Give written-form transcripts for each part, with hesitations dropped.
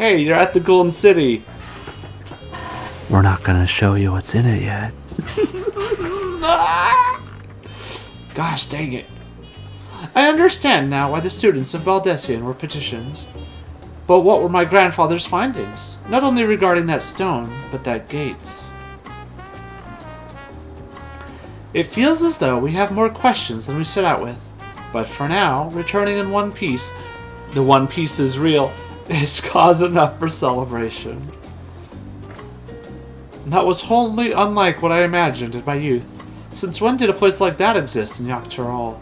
Hey, you're at the Golden City. We're not gonna show you what's in it yet. Gosh dang it. I understand now why the students of Baldessian were petitioned. But what were my grandfather's findings? Not only regarding that stone, but that gate. It feels as though we have more questions than we set out with. But for now, returning in one piece, the one piece is real, is cause enough for celebration. That was wholly unlike what I imagined in my youth. Since when did a place like that exist in Yaktaral?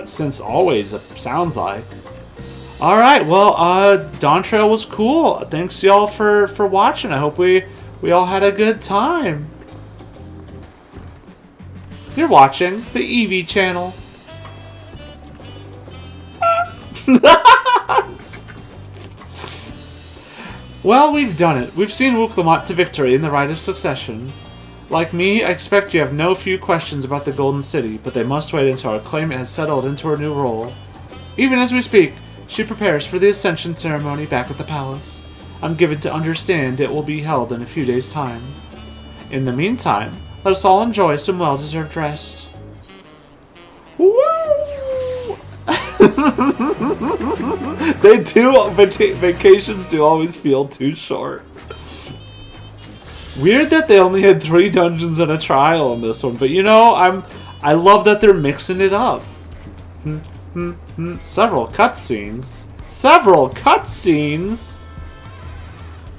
Since always, it sounds like. Alright, well, Dawntrail was cool. Thanks y'all for watching. I hope we all had a good time. You're watching the EV channel. Well, we've done it. We've seen Wooklamont to victory in the Rite of Succession. Like me, I expect you have no few questions about the Golden City, but they must wait until our claimant has settled into her new role. Even as we speak, she prepares for the Ascension ceremony back at the palace. I'm given to understand it will be held in a few days' time. In the meantime, let us all enjoy some well-deserved rest. Woo! They do. Vacations do always feel too short. Weird that they only had 3 dungeons and a trial in this one, but you know, I love that they're mixing it up. Several cutscenes. Several cutscenes.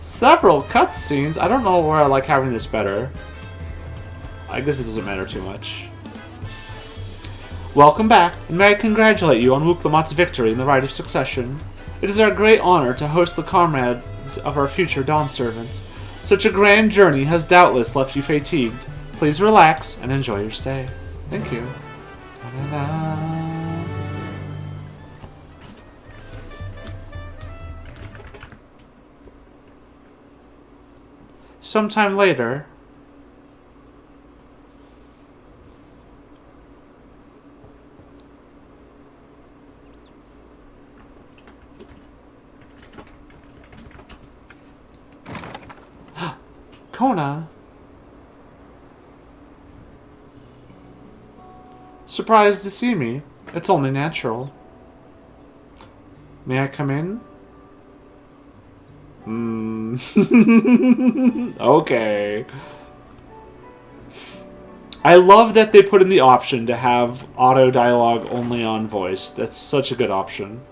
Several cutscenes. I don't know where I like having this better. I guess it doesn't matter too much. Welcome back, and may I congratulate you on Wooklamot's victory in the Rite of Succession. It is our great honor to host the comrades of our future Dawn servants. Such a grand journey has doubtless left you fatigued. Please relax and enjoy your stay. Thank you. Da-da-da. Sometime later... Kona. Surprised to see me. It's only natural. May I come in? Okay. I love that they put in the option to have auto dialogue only on voice. That's such a good option.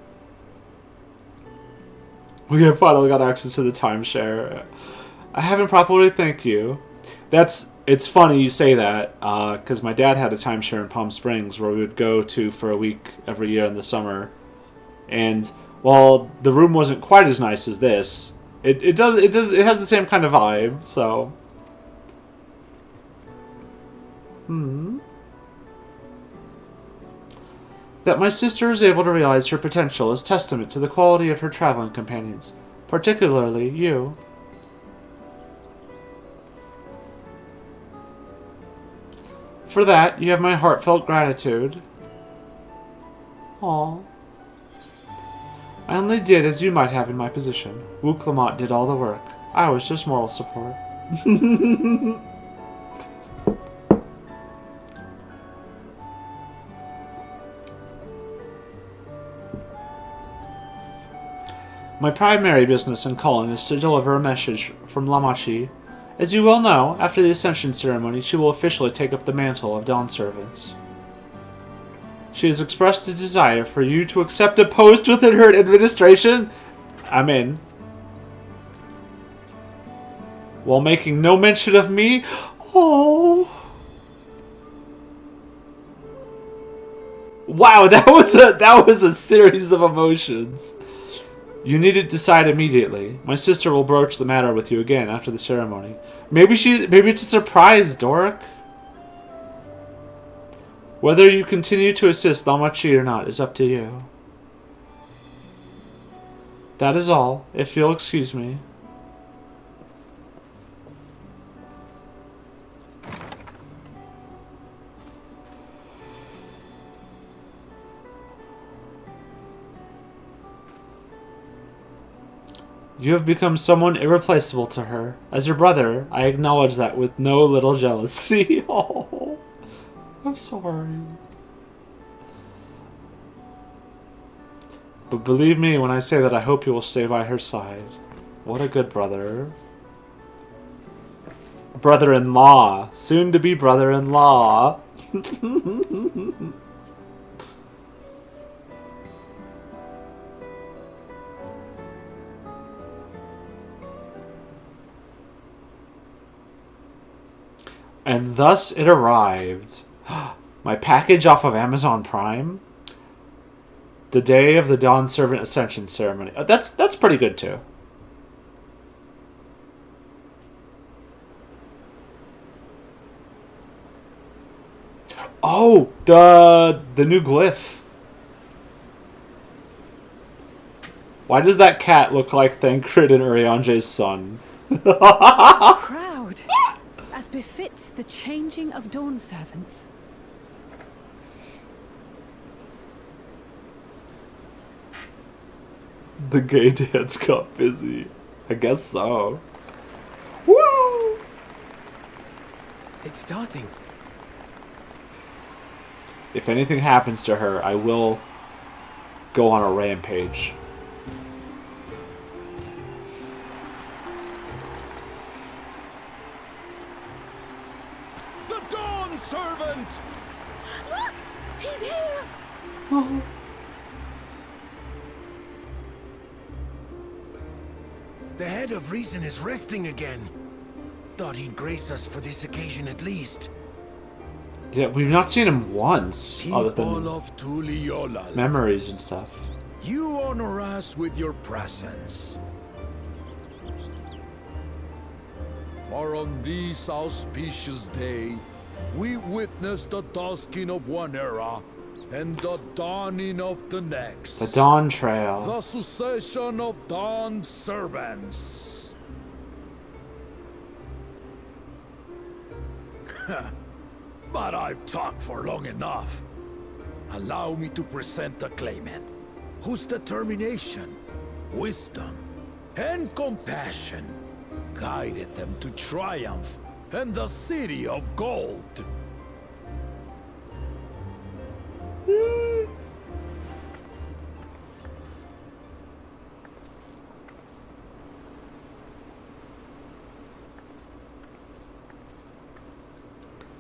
We have finally got access to the timeshare. I haven't properly thanked you. It's funny you say that, because my dad had a timeshare in Palm Springs where we would go to for a week every year in the summer. And while the room wasn't quite as nice as this, it has the same kind of vibe, so. That my sister is able to realize her potential is testament to the quality of her traveling companions, particularly you. For that, you have my heartfelt gratitude. Aww. I only did as you might have in my position. Wooklamont did all the work. I was just moral support. My primary business and calling is to deliver a message from Lamachi. As you well know, after the Ascension ceremony, she will officially take up the mantle of Dawn Servants. She has expressed a desire for you to accept a post within her administration. I'm in. While making no mention of me. Oh. Wow, that was a series of emotions. You need to decide immediately. My sister will broach the matter with you again after the ceremony. Maybe it's a surprise, Dork. Whether you continue to assist Lamachi or not is up to you. That is all, if you'll excuse me. You have become someone irreplaceable to her. As your brother, I acknowledge that with no little jealousy. Oh, I'm sorry. But believe me when I say that I hope you will stay by her side. What a good brother. Brother-in-law. Soon to be brother-in-law. And thus it arrived. My package off of Amazon Prime. The day of the Dawn Servant Ascension Ceremony. That's pretty good too. Oh, the new glyph. Why does that cat look like Thancred and Uriange's son? Proud, as befits the changing of Dawn servants. The gay dance got busy. I guess so. Woo! It's starting. If anything happens to her, I will go on a rampage. The Dawn Servant! Look! He's here! Oh. The head of reason is resting again. Thought he'd grace us for this occasion at least. Yeah, we've not seen him once, other People than of Tuliyollal, memories and stuff. you honor us with your presence. For on this auspicious day, we witness the dusking of one era and the dawning of the next. The Dawntrail. The succession of Dawn servants. But I've talked for long enough. Allow me to present the claimant, whose determination, wisdom, and compassion guided them to triumph and the city of gold.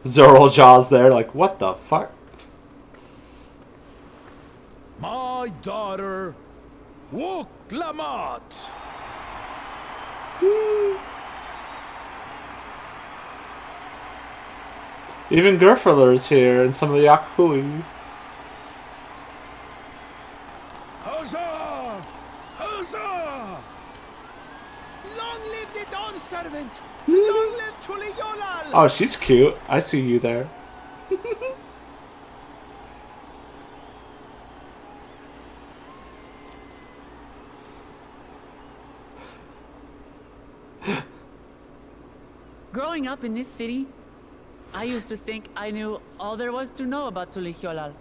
Zoral Jaws there, like, what the fuck? My daughter, Wook Lamont. Even Gerferler's here, and some of the Yakui. Huzzah! Huzzah! Long live the Dawn servant! Long live Tuliyollal! Oh, she's cute. I see you there. Growing up in this city, I used to think I knew all there was to know about Tuliyollal.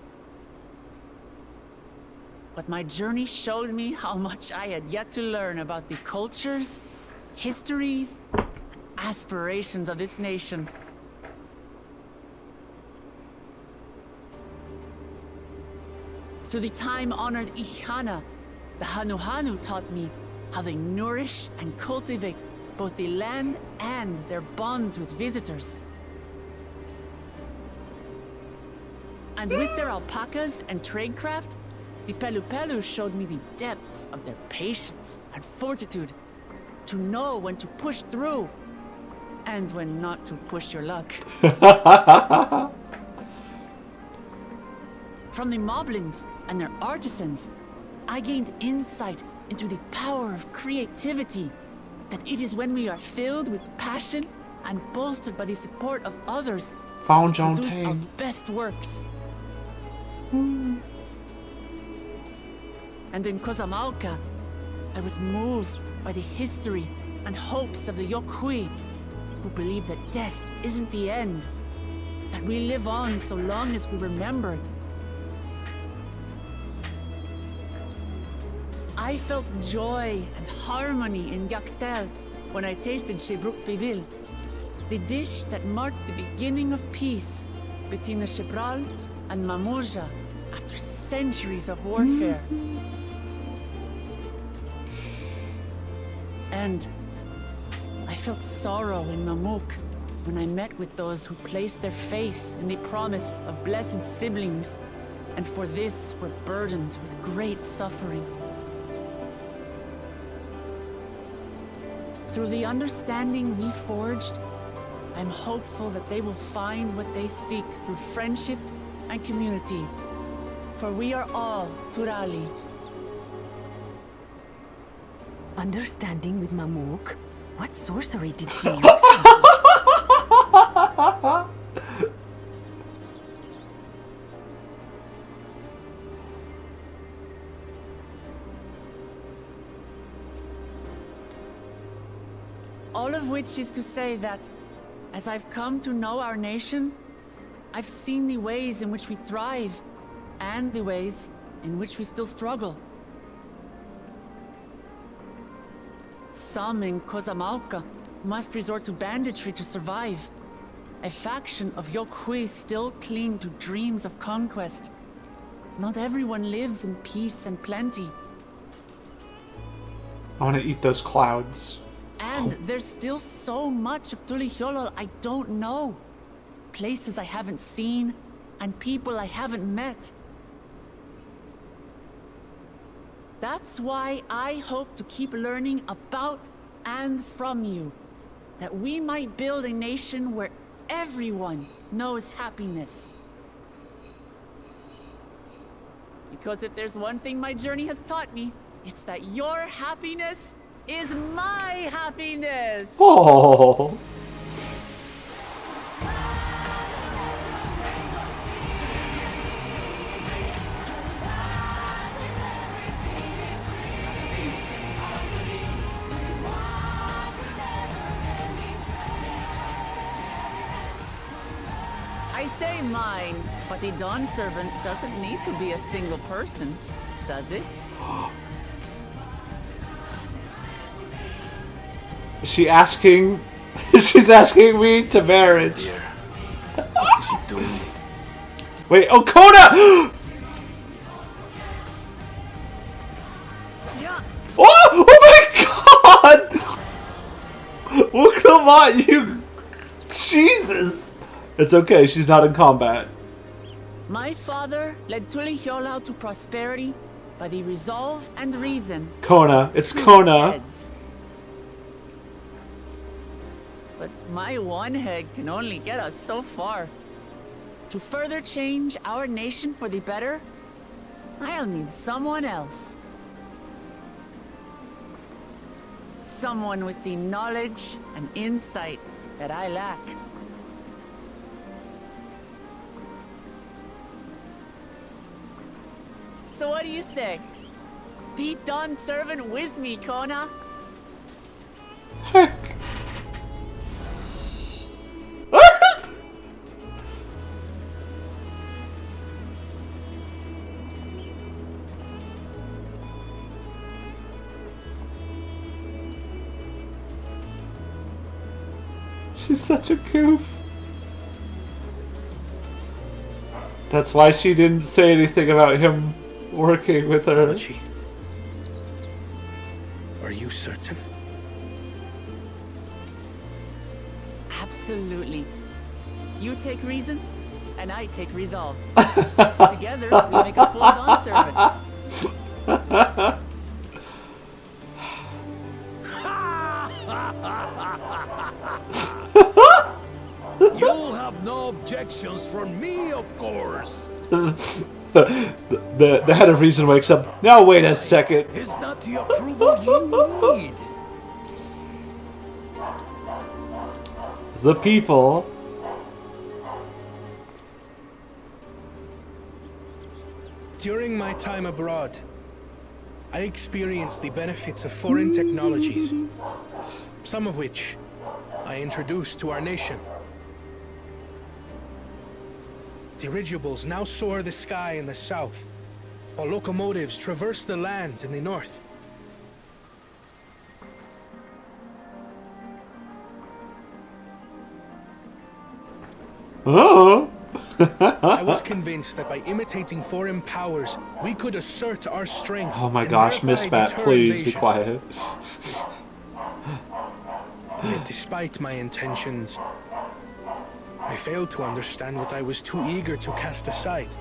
But my journey showed me how much I had yet to learn about the cultures, histories, and aspirations of this nation. Through the time-honored Ihana, the Hanuhanu taught me how they nourish and cultivate both the land and their bonds with visitors. And with their alpacas and tradecraft, the Pelupelu showed me the depths of their patience and fortitude, to know when to push through and when not to push your luck. From the Moblins and their artisans, I gained insight into the power of creativity, that it is when we are filled with passion and bolstered by the support of others Found that John produce our Tane. best works. And in Kozamauka, I was moved by the history and hopes of the Yokhui, who believe that death isn't the end, that we live on so long as we remembered. I felt joy and harmony in Gaktel when I tasted Shebruk Bivil, the dish that marked the beginning of peace between the Shebral and Mamurja after centuries of warfare. And I felt sorrow in Mamuk when I met with those who placed their faith in the promise of blessed siblings, and for this were burdened with great suffering. Through the understanding we forged, I'm hopeful that they will find what they seek through friendship and community, for we are all Turali. Understanding with Mamuk? What sorcery did she use? All of which is to say that, as I've come to know our nation, I've seen the ways in which we thrive, and the ways in which we still struggle. Some in Kozamauka must resort to banditry to survive. A faction of Yokhui still cling to dreams of conquest. Not everyone lives in peace and plenty. I want to eat those clouds. And there's still so much of Tulihyolol I don't know. Places I haven't seen, and people I haven't met. That's why I hope to keep learning about and from you, that we might build a nation where everyone knows happiness. Because if there's one thing my journey has taught me, it's that your happiness is my happiness! Oh. I say mine, but the Dawn Servant doesn't need to be a single person, does it? She's asking me to marriage. Dear, what is she doing? Wait, oh, Kona! Yeah. Oh my god! Oh, come on, you... Jesus! It's okay, she's not in combat. My father led Tulihyolol to prosperity by the resolve and reason. Kona, of it's two Kona. heads. But my one head can only get us so far. To further change our nation for the better, I'll need someone else. Someone with the knowledge and insight that I lack. So what do you say? Be Dawn Servant with me, Kona? Heck. She's such a goof. That's why she didn't say anything about him working with her. Hachi, are you certain? Absolutely. You take reason, and I take resolve. Together, we make a full Dawn Servant. You'll have no objections from me, of course. The head of reason wakes up. Now wait a second. It's not the approval you need. The people. During my time abroad, I experienced the benefits of foreign technologies, some of which I introduced to our nation. Dirigibles now soar the sky in the south, while locomotives traverse the land in the north. was convinced that by imitating foreign powers, we could assert our strength. Oh my and gosh, thereby Misfat, deter please be invasion. quiet. Yet despite my intentions, I failed to understand what I was too eager to cast aside,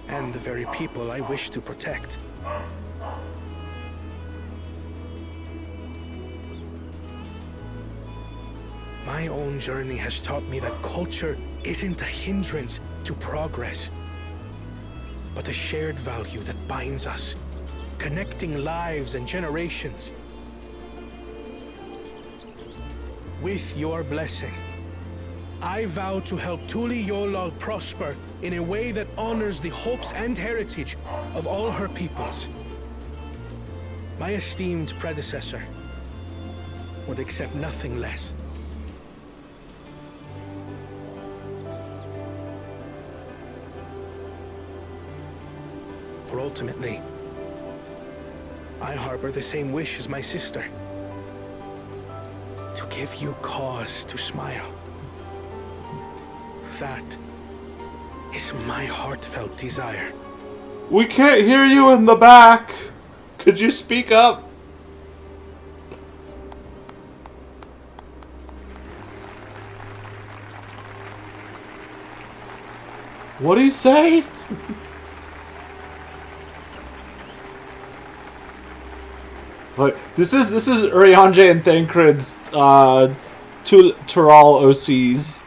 and the very people I wish to protect. My own journey has taught me that culture isn't a hindrance to progress, but a shared value that binds us, connecting lives and generations. With your blessing, I vow to help Tuli Yolal prosper in a way that honors the hopes and heritage of all her peoples. My esteemed predecessor would accept nothing less. For ultimately, I harbor the same wish as my sister. To give you cause to smile. That is my heartfelt desire. We can't hear you in the back. Could you speak up? What'd he say? Look, this is Urianger and Thancred's Tural OCs.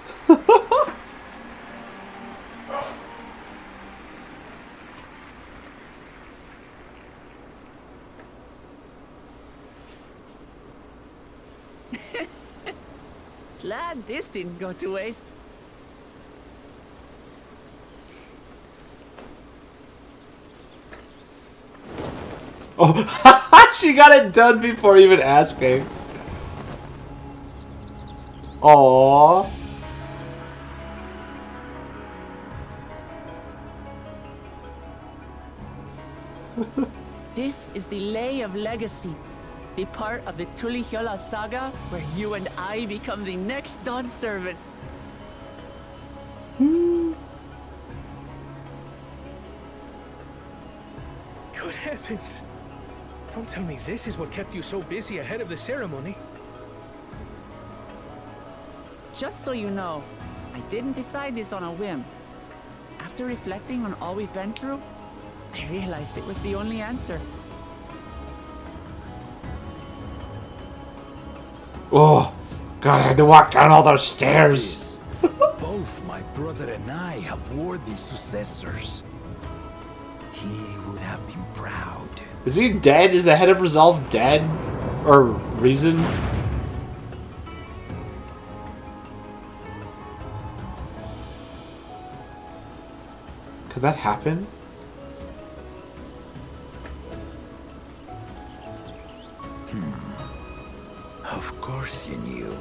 Glad this didn't go to waste. Oh, she got it done before even asking. Aww. This is the Lay of Legacy, the part of the Tulihyola saga where you and I become the next Dawn servant. Good heavens! Don't tell me this is what kept you so busy ahead of the ceremony. Just so you know, I didn't decide this on a whim. After reflecting on all we've been through, I realized it was the only answer. Oh, God, I had to walk down all those stairs. Both my brother and I have worthy successors. He would have been proud. Is he dead? Is the head of Resolve dead? Or Reason? Could that happen? Of course you knew.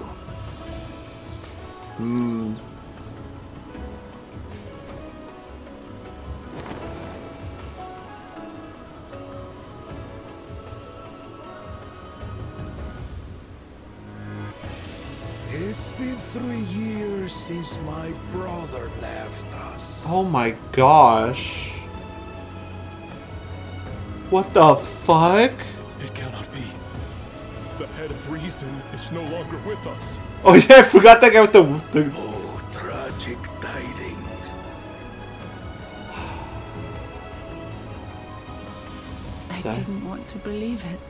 It's been 3 years since my brother left us. Oh my gosh. What the fuck? It cannot be. The head of reason is no longer with us. Oh yeah, I forgot that guy with the Oh, tragic tidings. I Sorry. didn't want to believe it.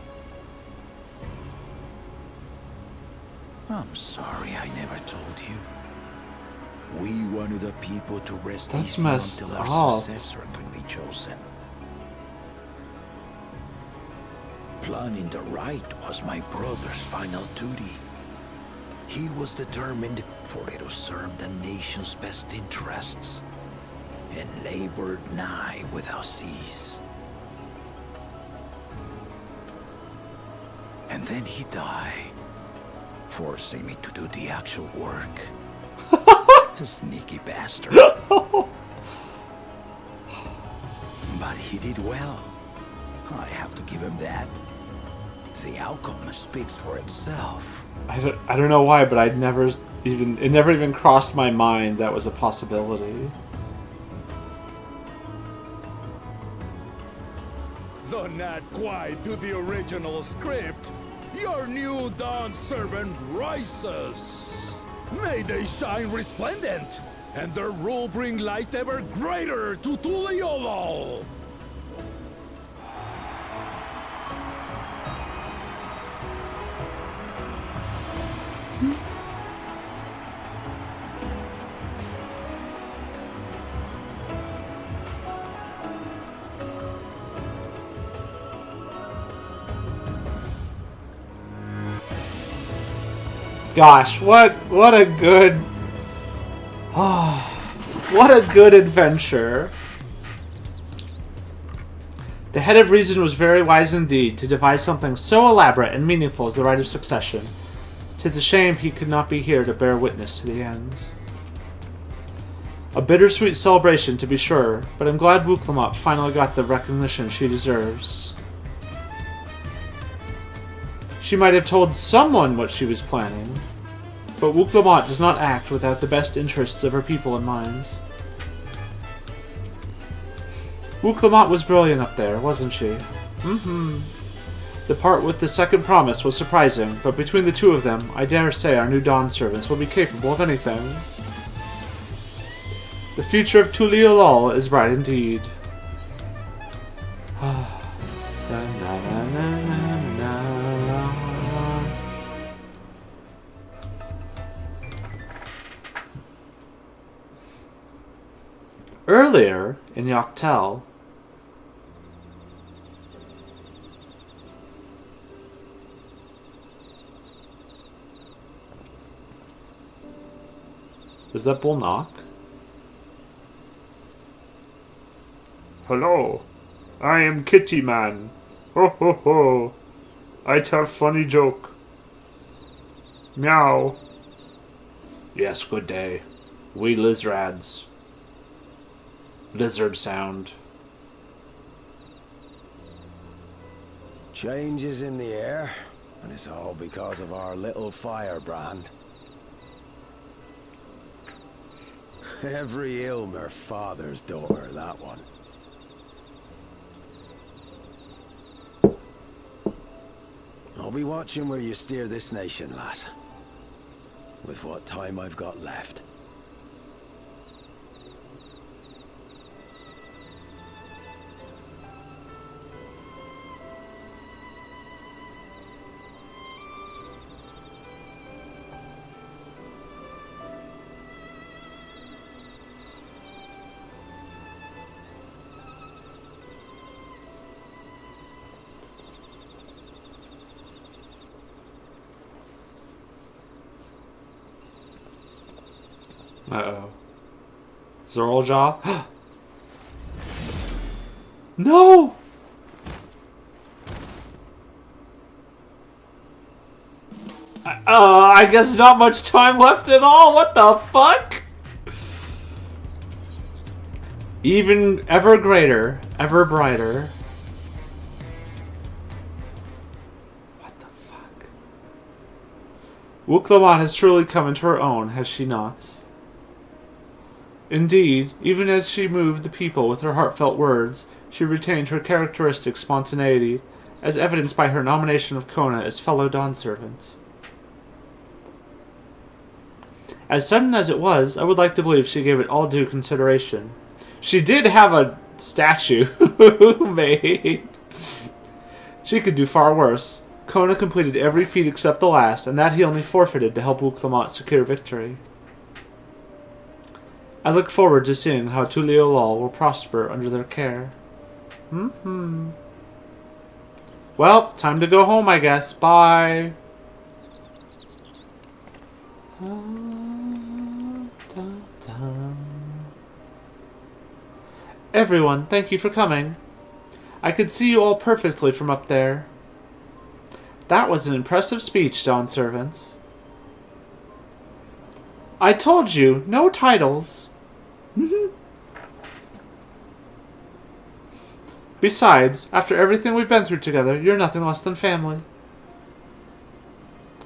I'm sorry I never told you. We wanted the people to rest That's easy messed until our up. successor could be chosen. Planning the right was my brother's final duty. He was determined for it to serve the nation's best interests, and labored nigh without cease. And then he died, forcing me to do the actual work. Sneaky bastard. But he did well. I have to give him that. The outcome speaks for itself. I don't know why, but I'd never It never even crossed my mind that was a possibility. Though not quite to the original script, your new Dawn servant rises. May they shine resplendent, and their rule bring light ever greater to Tuliolol. Gosh, what a good... what a good adventure. The head of reason was very wise indeed to devise something so elaborate and meaningful as the rite of succession. 'Tis a shame he could not be here to bear witness to the end. A bittersweet celebration, to be sure, but I'm glad Wooklamot finally got the recognition she deserves. She might have told someone what she was planning, but Wooklamot does not act without the best interests of her people in mind. Wooklamot was brilliant up there, wasn't she? The part with the second promise was surprising, but between the two of them, I dare say our new Dawn servants will be capable of anything. The future of Tuliolol is bright indeed. Earlier in Yoctel, does that bull knock? Hello, I am Kitty Man. Ho ho ho. I tell funny joke. Meow. Yes, good day. We lizards. Lizard sound. Change is in the air, and it's all because of our little firebrand. Every Ilmer father's daughter, that one. I'll be watching where you steer this nation, lass. With what time I've got left. Uh-oh. Zorljaw? No! I guess not much time left at all. What the fuck? Even ever greater, ever brighter. What the fuck? Wooklamot has truly come into her own, has she not? Indeed, even as she moved the people with her heartfelt words, she retained her characteristic spontaneity, as evidenced by her nomination of Kona as fellow Dawn servant. As sudden as it was, I would like to believe she gave it all due consideration. She did have a statue made. She could do far worse. Kona completed every feat except the last, and that he only forfeited to help Wooklamot secure victory. I look forward to seeing how Tuliolol will prosper under their care. Well, time to go home, I guess. Bye. Everyone, thank you for coming. I could see you all perfectly from up there. That was an impressive speech, Dawn servants. I told you, no titles. Besides, after everything we've been through together, you're nothing less than family.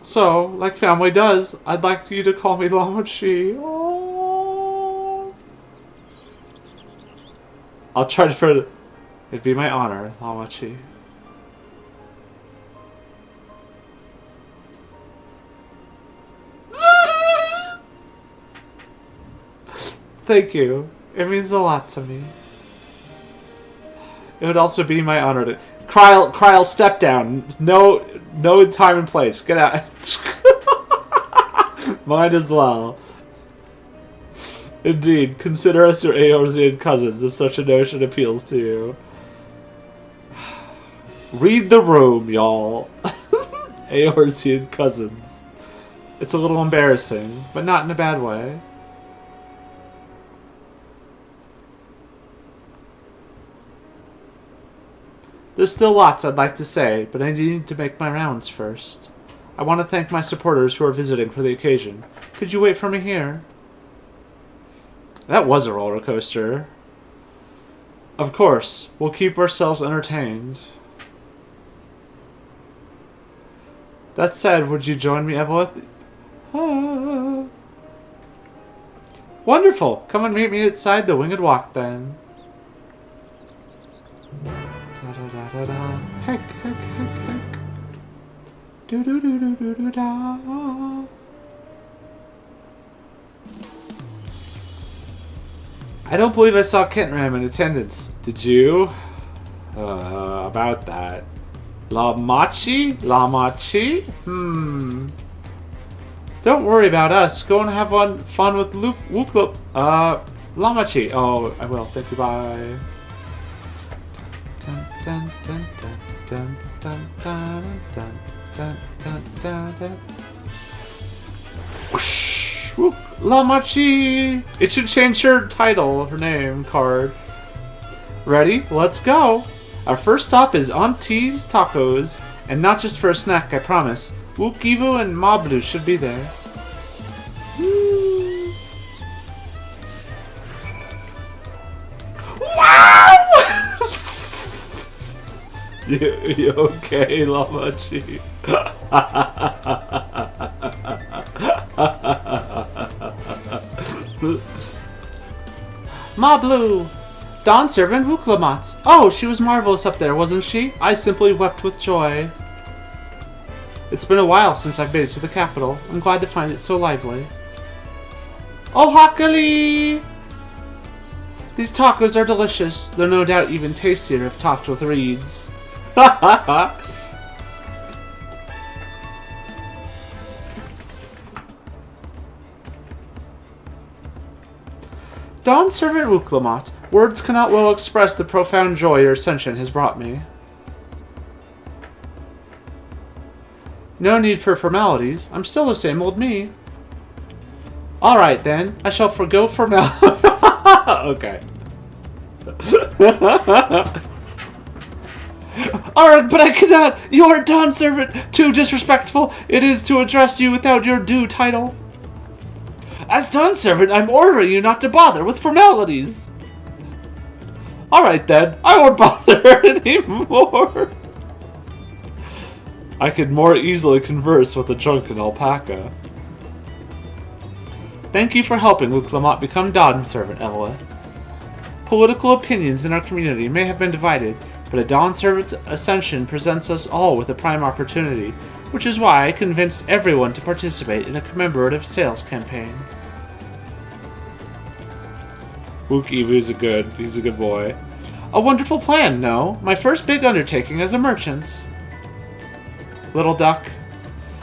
So, like family does, I'd like you to call me Lamachi. Oh. I'll try to... It'd be my honor, Lamachi. Thank you. It means a lot to me. It would also be my honor to... Kryl, step down. No time and place. Get out. Mine as well. Indeed, consider us your Eorzean cousins if such a notion appeals to you. Read the room, y'all. Eorzean cousins. It's a little embarrassing, but not in a bad way. There's still lots I'd like to say, but I need to make my rounds first. I want to thank my supporters who are visiting for the occasion. Could you wait for me here? That was a roller coaster. Of course, we'll keep ourselves entertained. That said, would you join me, Evelyn? Ah. Wonderful! Come and meet me outside the Winged Walk, then. Da-da-da-da-da. Heck, heck, heck, heck. Do-do-do-do-do-do-da. I don't believe I saw Kentram in attendance. Did you? About that. Lamachi? Lamachi? Don't worry about us. Go and have fun with Wuklo. Lamachi. Oh, I will. Thank you. Bye. Dun, dun, dun, dun, dun, dun, dun, dun, dun, dun, dun. Whoosh! Whoop! Lamachi! It should change her title, her name card. Ready? Let's go! Our first stop is Auntie's Tacos, and not just for a snack, I promise. Wukivu and Mablu should be there. Woo. Wow! You okay, Lamachi? Mablu! Dawn servant Wuklamat. Oh, she was marvelous up there, wasn't she? I simply wept with joy. It's been a while since I've been to the capital. I'm glad to find it so lively. Oh, Hakali! These tacos are delicious. They're no doubt even tastier if topped with reeds. Dawn servant Wuklamat. Words cannot well express the profound joy your ascension has brought me. No need for formalities. I'm still the same old me. Alright then, I shall forgo formality. Okay. Alright, but I cannot. You are Dawn servant. Too disrespectful it is to address you without your due title. As Dawn servant, I'm ordering you not to bother with formalities. Alright then, I won't bother anymore. I could more easily converse with a drunken alpaca. Thank you for helping Wuklamat become Dawn servant, Evelyn. Political opinions in our community may have been divided, but a Dawn servant's ascension presents us all with a prime opportunity, which is why I convinced everyone to participate in a commemorative sales campaign. He's a good boy. A wonderful plan, no? My first big undertaking as a merchant. Little duck.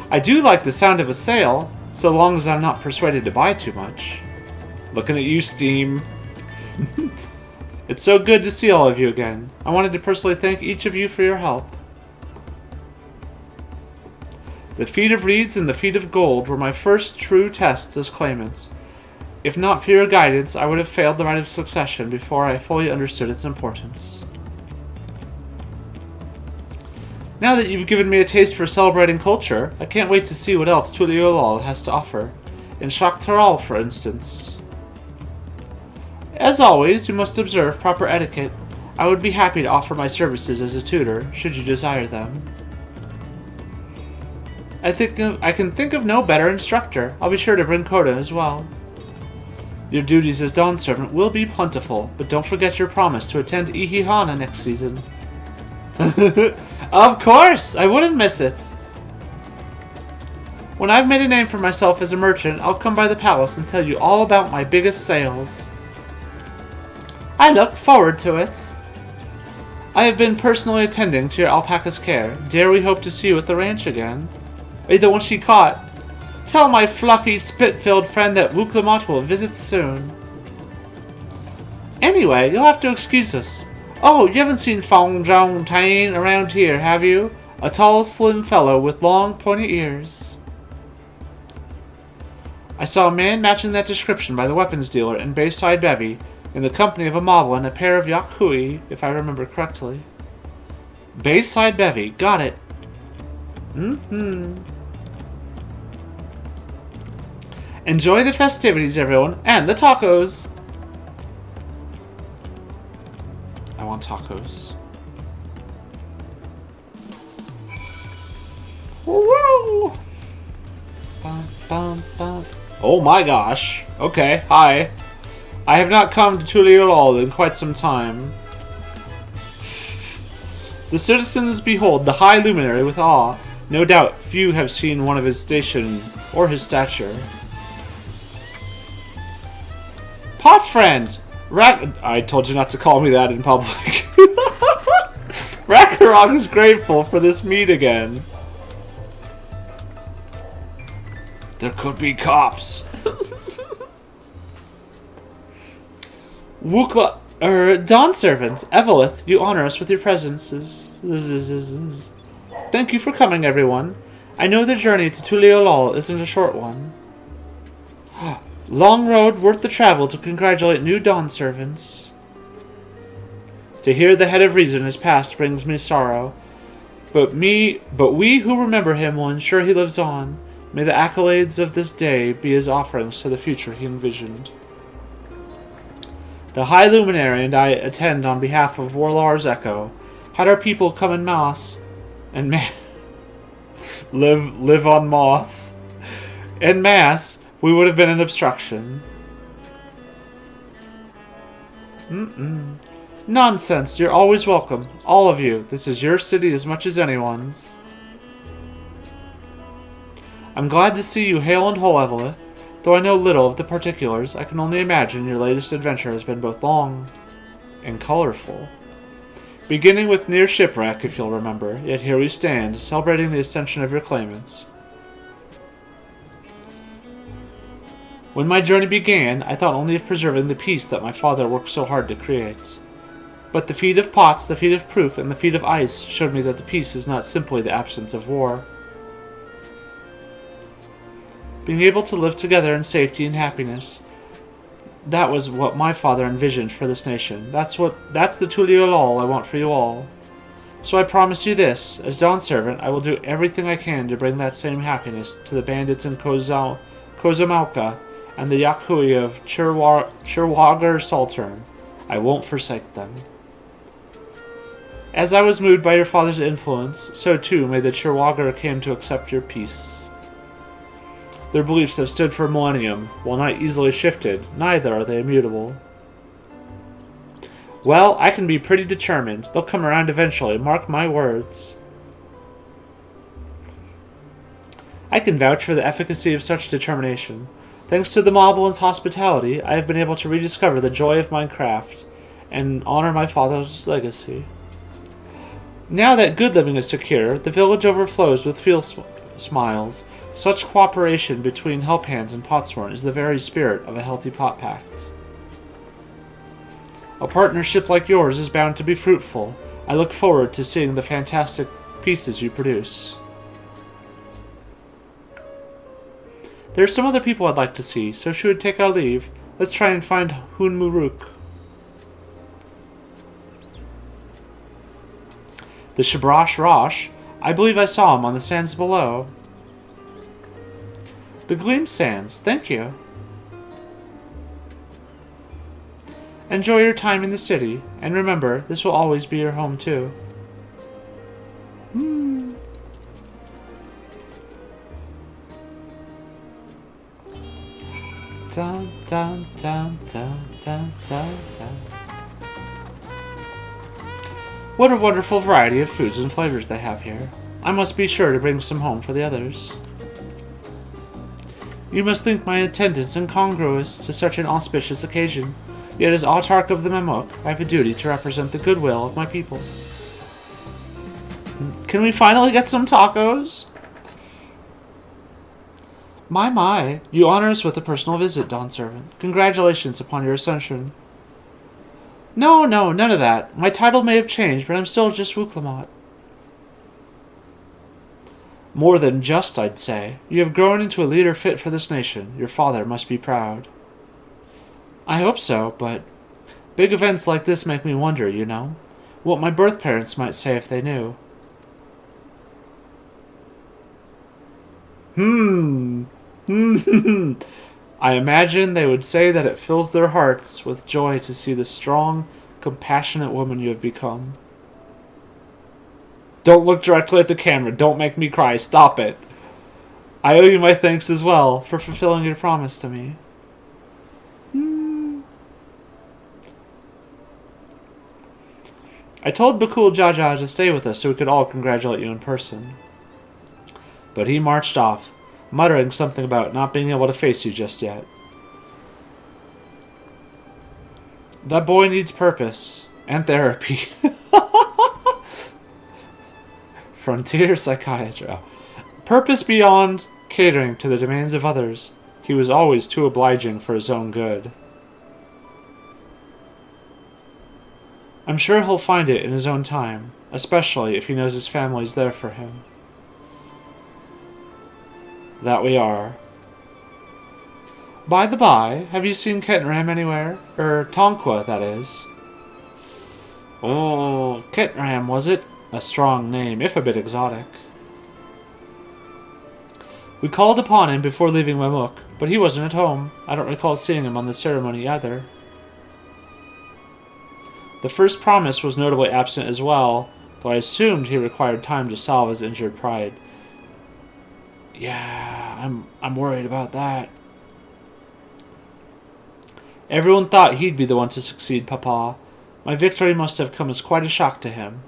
I do like the sound of a sale, so long as I'm not persuaded to buy too much. Looking at you, Steam. It's so good to see all of you again. I wanted to personally thank each of you for your help. The feat of reeds and the feat of gold were my first true tests as claimants. If not for your guidance, I would have failed the rite of succession before I fully understood its importance. Now that you've given me a taste for celebrating culture, I can't wait to see what else Tuliolol has to offer. In Shaktaral, for instance. As always, you must observe proper etiquette. I would be happy to offer my services as a tutor, should you desire them. I can think of no better instructor. I'll be sure to bring Coda as well. Your duties as Dawn Servant will be plentiful, but don't forget your promise to attend Ihihana next season. Of course! I wouldn't miss it! When I've made a name for myself as a merchant, I'll come by the palace and tell you all about my biggest sales. I look forward to it. I have been personally attending to your alpaca's care. Dare we hope to see you at the ranch again? Are you the one she caught? Tell my fluffy, spit-filled friend that Wook Lamont will visit soon. Anyway, you'll have to excuse us. Oh, you haven't seen Fong Zhong Tain around here, have you? A tall, slim fellow with long, pointy ears. I saw a man matching that description by the weapons dealer in Bayside Bevy, in the company of a model and a pair of Yakui, if I remember correctly. Bayside Bevy, got it. Enjoy the festivities, everyone, and the tacos! I want tacos. Woo! Bum, bum, bum. Oh my gosh. Okay, hi. I have not come to Tuliolol in quite some time. The citizens behold the High Luminary with awe. No doubt few have seen one of his station or his stature. Pot friend! I told you not to call me that in public. Ragnarok is grateful for this meet again. There could be cops. Wookla, Dawn Servants, Evelith, you honor us with your presences. Thank you for coming, everyone. I know the journey to Tuliolol isn't a short one. Long road worth the travel to congratulate new Dawn Servants. To hear the head of reason has passed brings me sorrow. But we who remember him will ensure he lives on. May the accolades of this day be his offerings to the future he envisioned. The High Luminary and I attend on behalf of Warlar's Echo. Had our people come in mass and live on moss. En masse, we would have been an obstruction. Nonsense, you're always welcome. All of you. This is your city as much as anyone's. I'm glad to see you hale and whole, Evelith. Though I know little of the particulars, I can only imagine your latest adventure has been both long and colorful. Beginning with near shipwreck, if you'll remember, yet here we stand, celebrating the ascension of your claimants. When my journey began, I thought only of preserving the peace that my father worked so hard to create. But the feat of pots, the feat of proof, and the feat of ice showed me that the peace is not simply the absence of war. Being able to live together in safety and happiness, that was what my father envisioned for this nation. That's the Tuliolol I want for you all. So I promise you this, as Dawn Servant, I will do everything I can to bring that same happiness to the bandits in Kozamauka and the Yakui of Chirwagar Saltern. I won't forsake them. As I was moved by your father's influence, so too may the Chirwagar came to accept your peace. Their beliefs have stood for a millennium. While not easily shifted, neither are they immutable. Well, I can be pretty determined. They'll come around eventually, mark my words. I can vouch for the efficacy of such determination. Thanks to the Moblins' hospitality, I have been able to rediscover the joy of my craft and honor my father's legacy. Now that good living is secure, the village overflows with field smiles. Such cooperation between help hands and potsworn is the very spirit of a healthy pot pact. A partnership like yours is bound to be fruitful. I look forward to seeing the fantastic pieces you produce. There are some other people I'd like to see, so should we take our leave? Let's try and find Hun Muruk. The Shabrash Rosh? I believe I saw him on the sands below. The Gleam Sands, thank you. Enjoy your time in the city, and remember, this will always be your home too. Dun, dun, dun, dun, dun, dun, dun. What a wonderful variety of foods and flavors they have here. I must be sure to bring some home for the others. You must think my attendance incongruous to such an auspicious occasion. Yet as Autarch of the Mamuk, I have a duty to represent the goodwill of my people. Can we finally get some tacos? My, you honor us with a personal visit, Dawn Servant. Congratulations upon your ascension. No, none of that. My title may have changed, but I'm still just Wuklamot. More than just, I'd say. You have grown into a leader fit for this nation. Your father must be proud. I hope so, but big events like this make me wonder, you know, what my birth parents might say if they knew. I imagine they would say that it fills their hearts with joy to see the strong, compassionate woman you have become. Don't look directly at the camera. Don't make me cry. Stop it. I owe you my thanks as well for fulfilling your promise to me. I told Bakul Jaja to stay with us so we could all congratulate you in person. But he marched off, muttering something about not being able to face you just yet. That boy needs purpose and therapy. Frontier psychiatry. Purpose beyond catering to the demands of others. He was always too obliging for his own good. I'm sure he'll find it in his own time, especially if he knows his family's there for him. That we are. By the by, have you seen Ketram anywhere? Tonqua, that is. Oh, Ketram, was it? A strong name, if a bit exotic. We called upon him before leaving Mamuk, but he wasn't at home. I don't recall seeing him on the ceremony either. The first promise was notably absent as well, though I assumed he required time to salve his injured pride. Yeah, I'm worried about that. Everyone thought he'd be the one to succeed Papa. My victory must have come as quite a shock to him.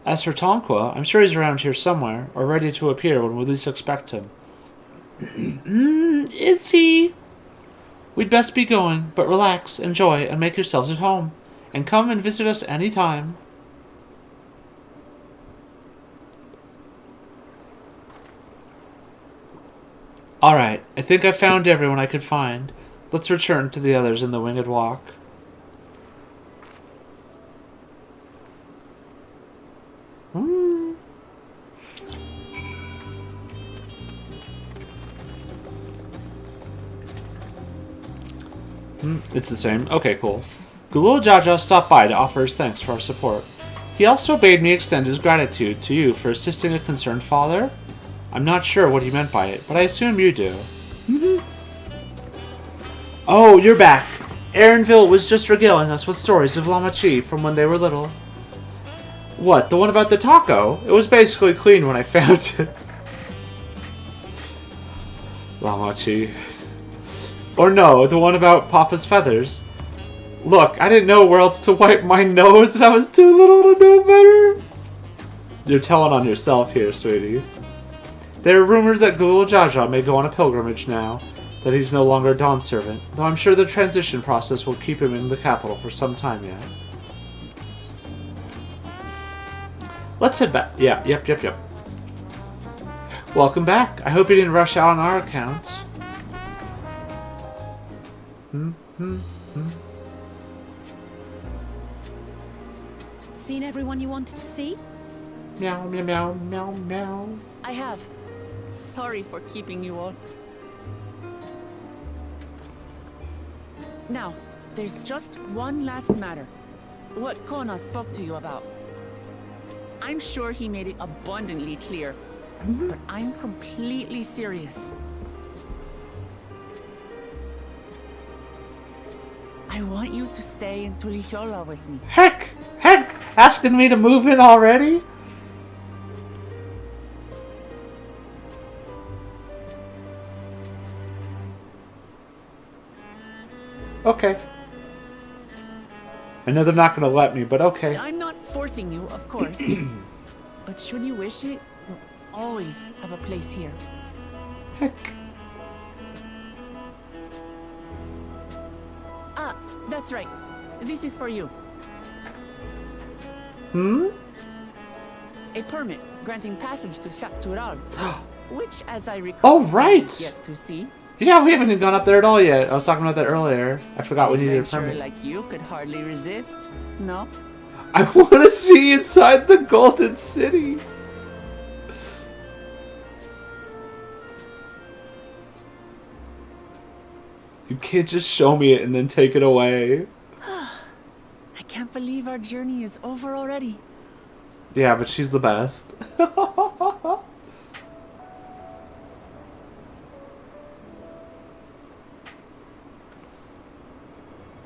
As for Tonqua, I'm sure he's around here somewhere, or ready to appear when we least expect him. Is he? We'd best be going, but relax, enjoy, and make yourselves at home. And come and visit us any time. Alright, I think I found everyone I could find. Let's return to the others in the Winged Walk. It's the same. Okay, cool. Gulul Jaja stopped by to offer his thanks for our support. He also bade me extend his gratitude to you for assisting a concerned father. I'm not sure what he meant by it, but I assume you do. Oh, you're back. Aaronville was just regaling us with stories of Lama Chi from when they were little. What, the one about the taco? It was basically clean when I found it. Lama Chi. Or no, the one about Papa's feathers. Look, I didn't know where else to wipe my nose and I was too little to know better. You're telling on yourself here, sweetie. There are rumors that Gulul Jaja may go on a pilgrimage now, that he's no longer a Dawn Servant, though I'm sure the transition process will keep him in the capital for some time yet. Let's head back. Yeah, yep. Welcome back. I hope you didn't rush out on our account. Seen everyone you wanted to see? Meow, meow, meow, meow, meow. I have. Sorry for keeping you all. Now, there's just one last matter. What Kona spoke to you about. I'm sure he made it abundantly clear, but I'm completely serious. I want you to stay in Tulichola with me. Heck! Asking me to move in already? Okay. I know they're not going to let me, but okay. I'm not forcing you, of course. But should you wish it, you'll always have a place here. Heck. Ah, that's right. This is for you. A permit granting passage to Shatural, which, as I recall, Oh, right! yet to see. Yeah, we haven't even gone up there at all yet. I was talking about that earlier. I forgot we needed a Adventurer permit. like you could hardly resist. No? I want to see inside the Golden City. You can't just show me it and then take it away. I can't believe our journey is over already. Yeah, but she's the best.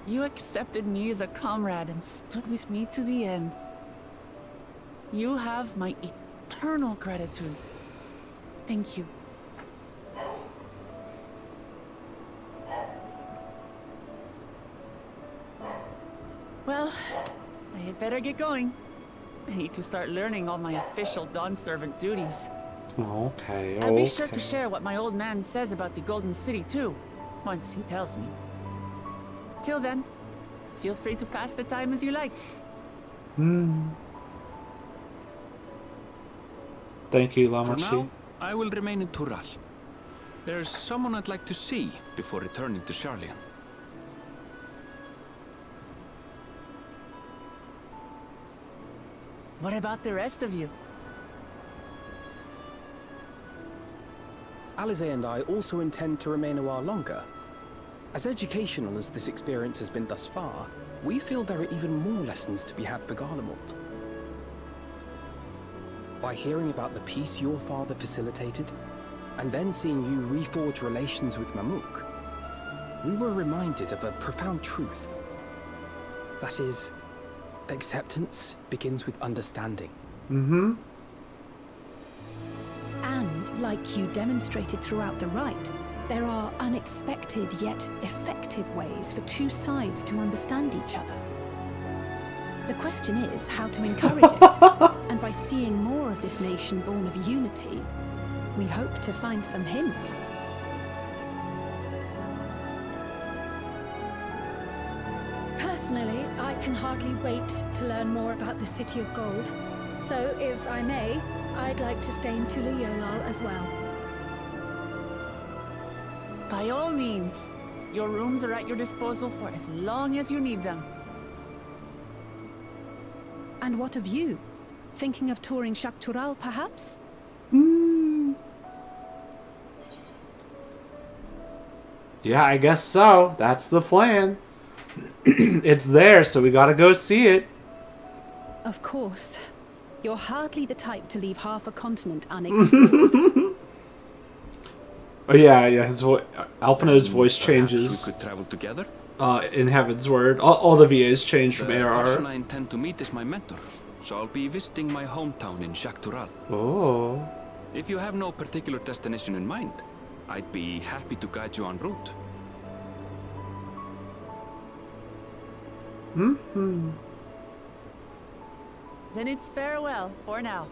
You accepted me as a comrade and stood with me to the end. You have my eternal gratitude. Thank you. Well, I had better get going. I need to start learning all my official Dawn servant duties. Okay, I'll be sure to share what my old man says about the Golden City too, once he tells me. Till then, feel free to pass the time as you like. Thank you, For Lamachi. now, I will remain in Tural. There's someone I'd like to see before returning to Charlian. What about the rest of you? Alize and I also intend to remain a while longer. As educational as this experience has been thus far, we feel there are even more lessons to be had for Garlemald. By hearing about the peace your father facilitated, and then seeing you reforge relations with Mamuk, we were reminded of a profound truth. That is, acceptance begins with understanding. And, like you demonstrated throughout the rite, there are unexpected yet effective ways for two sides to understand each other. The question is how to encourage it, and by seeing more of this nation born of unity, we hope to find some hints. Personally, I can hardly wait to learn more about the City of Gold. So, if I may, I'd like to stay in Tulu Yolal as well. By all means. Your rooms are at your disposal for as long as you need them. And what of you? Thinking of touring Shaktural, perhaps? Yeah, I guess so. That's the plan. It's there, so we gotta go see it. Of course. You're hardly the type to leave half a continent unexplored. Oh yeah, his Alphinaud's voice changes. We could travel together. In Heaven's Word, all the VAs change from The person ARR. I intend to meet is my mentor, so I'll be visiting my hometown in Shaktural. Oh. If you have no particular destination in mind, I'd be happy to guide you en route. Then it's farewell for now.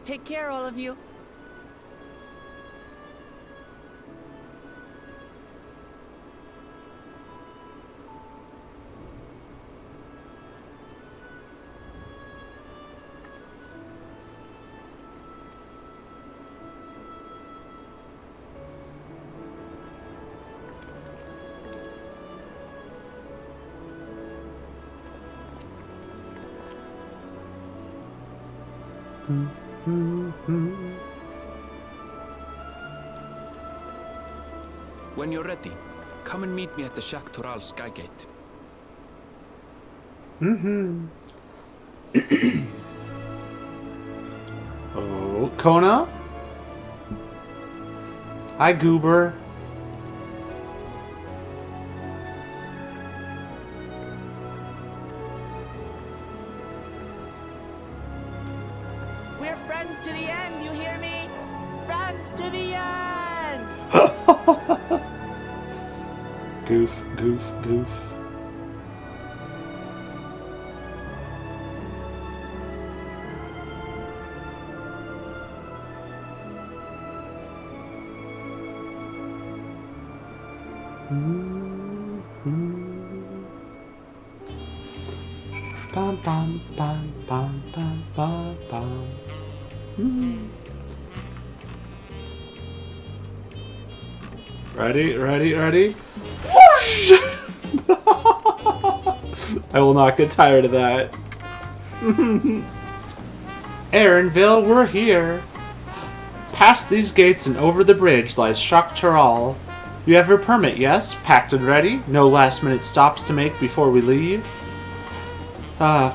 Take care, all of you. When you're ready, come and meet me at the Shaktural Skygate. Oh, Kona? Hi, Goober. We're friends to the end, you hear me? Friends to the end! Goof, goof, goof. Bum, bum, bum, bum, bum, bum, bum. Ready, ready, ready? Whoosh! I will not get tired of that. Aaronville, we're here. Past these gates and over the bridge lies Shaktaral. You have your permit, yes? Packed and ready? No last-minute stops to make before we leave?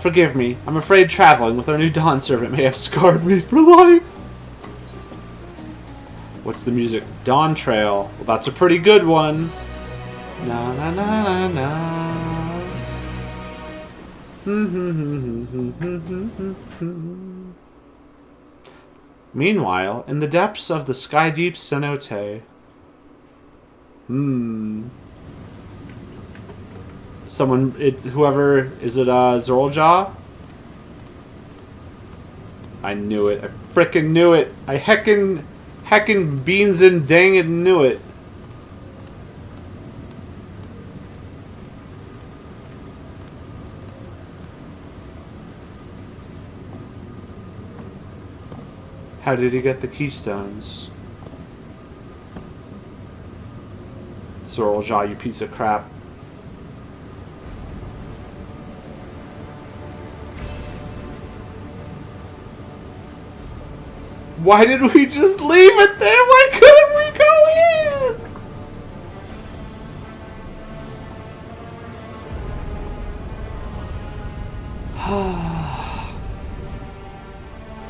Forgive me. I'm afraid traveling with our new Dawn servant may have scarred me for life. What's the music? Dawntrail. Well, that's a pretty good one. Na na na na na. Meanwhile, in the depths of the sky-deep cenote. Whoever, is it, Zorljaw? I knew it. I frickin' knew it. I heckin' beans and dang it knew it. How did he get the keystones? Zorljaw, you piece of crap. Why did we just leave it there? Why couldn't we go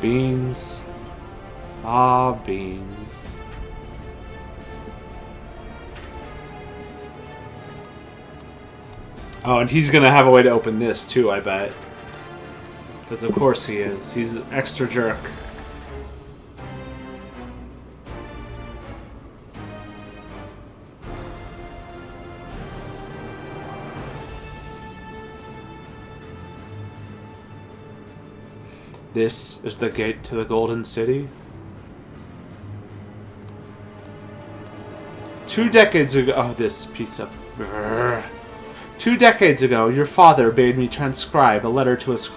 in? Beans. Ah, beans. Oh, and he's gonna have a way to open this too, I bet. Because of course he is. He's an extra jerk. This is the gate to the Golden City. 2 decades ago... Oh, this piece of... 2 decades ago, your father bade me transcribe a letter to his...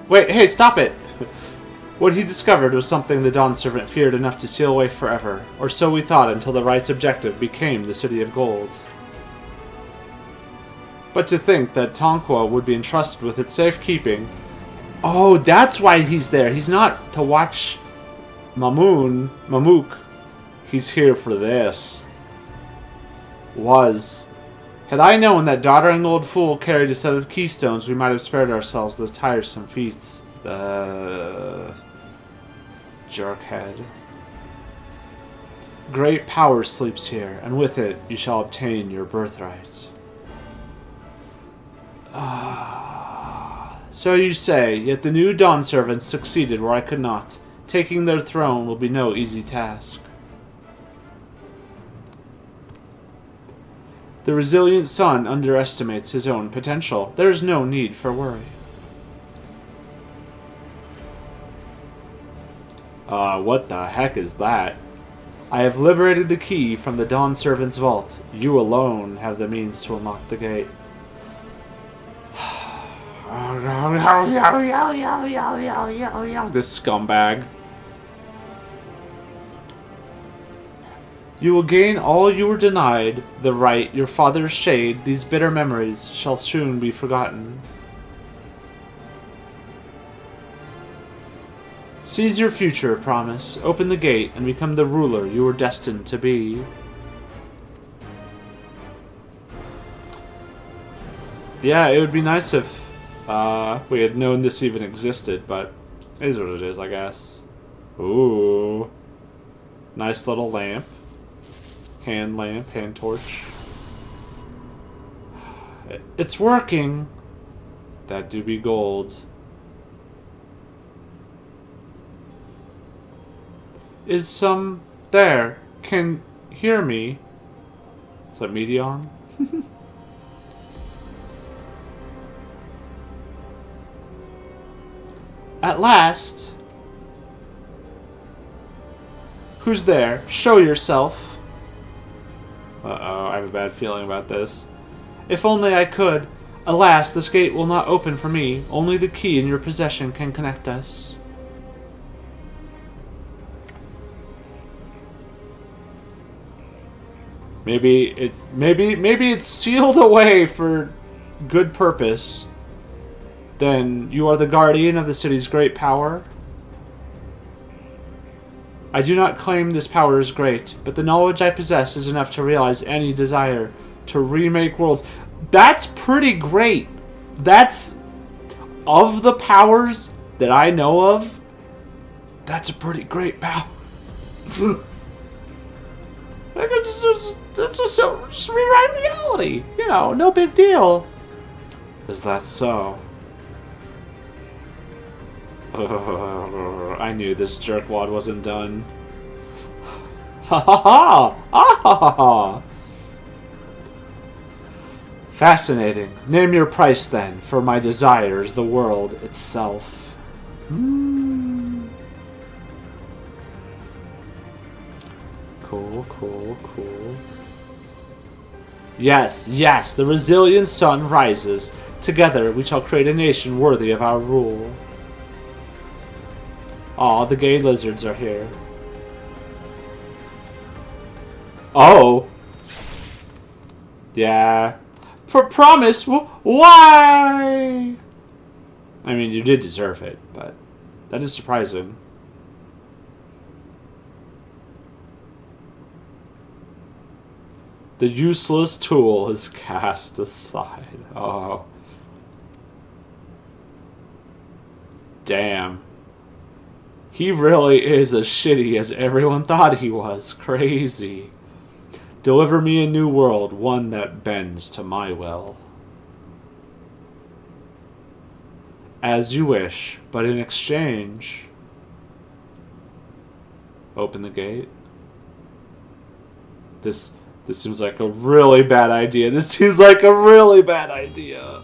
Wait, hey, stop it! What he discovered was something the Dawn Servant feared enough to seal away forever. Or so we thought until the right's objective became the City of Gold. But to think that Tonqua would be entrusted with its safekeeping... Oh, that's why he's there. He's not to watch Mamook. He's here for this. Had I known that doddering old fool carried a set of keystones, we might have spared ourselves those tiresome feats. The jerkhead. Great power sleeps here, and with it you shall obtain your birthright. So you say, yet the new Dawn Servants succeeded where I could not. Taking their throne will be no easy task. The resilient son underestimates his own potential. There is no need for worry. What the heck is that? I have liberated the key from the Dawn Servant's vault. You alone have the means to unlock the gate. This scumbag. You will gain all you were denied, the right, your father's shade. These bitter memories shall soon be forgotten. Seize your future, promise. Open the gate and become the ruler you were destined to be. Yeah, it would be nice if we had known this even existed, but it is what it is, I guess. Ooh. Nice little lamp. Hand lamp, hand torch. It's working. That do be gold. Is some there? Can hear me. Is that Medion? At last. Who's there? Show yourself. Uh-oh, I have a bad feeling about this. If only I could. Alas, this gate will not open for me. Only the key in your possession can connect us. Maybe it's sealed away for good purpose. Then you are the guardian of the city's great power. I do not claim this power is great, but the knowledge I possess is enough to realize any desire to remake worlds. That's pretty great. That's, of the powers that I know of, that's a pretty great power. I could just rewrite reality. You know, no big deal. Is that so? I knew this jerkwad wasn't done. Ha ha ha! Ah ha ha ha! Fascinating. Name your price then, for my desire is the world itself. Cool, cool, cool. Yes, yes, the resilient sun rises. Together we shall create a nation worthy of our rule. Aw, the gay lizards are here. Oh! Yeah. For promise, why? I mean, you did deserve it, but that is surprising. The useless tool is cast aside. Oh. Damn. He really is as shitty as everyone thought he was. Crazy. Deliver me a new world, one that bends to my will. As you wish, but in exchange... Open the gate. This seems like a really bad idea. This seems like a really bad idea.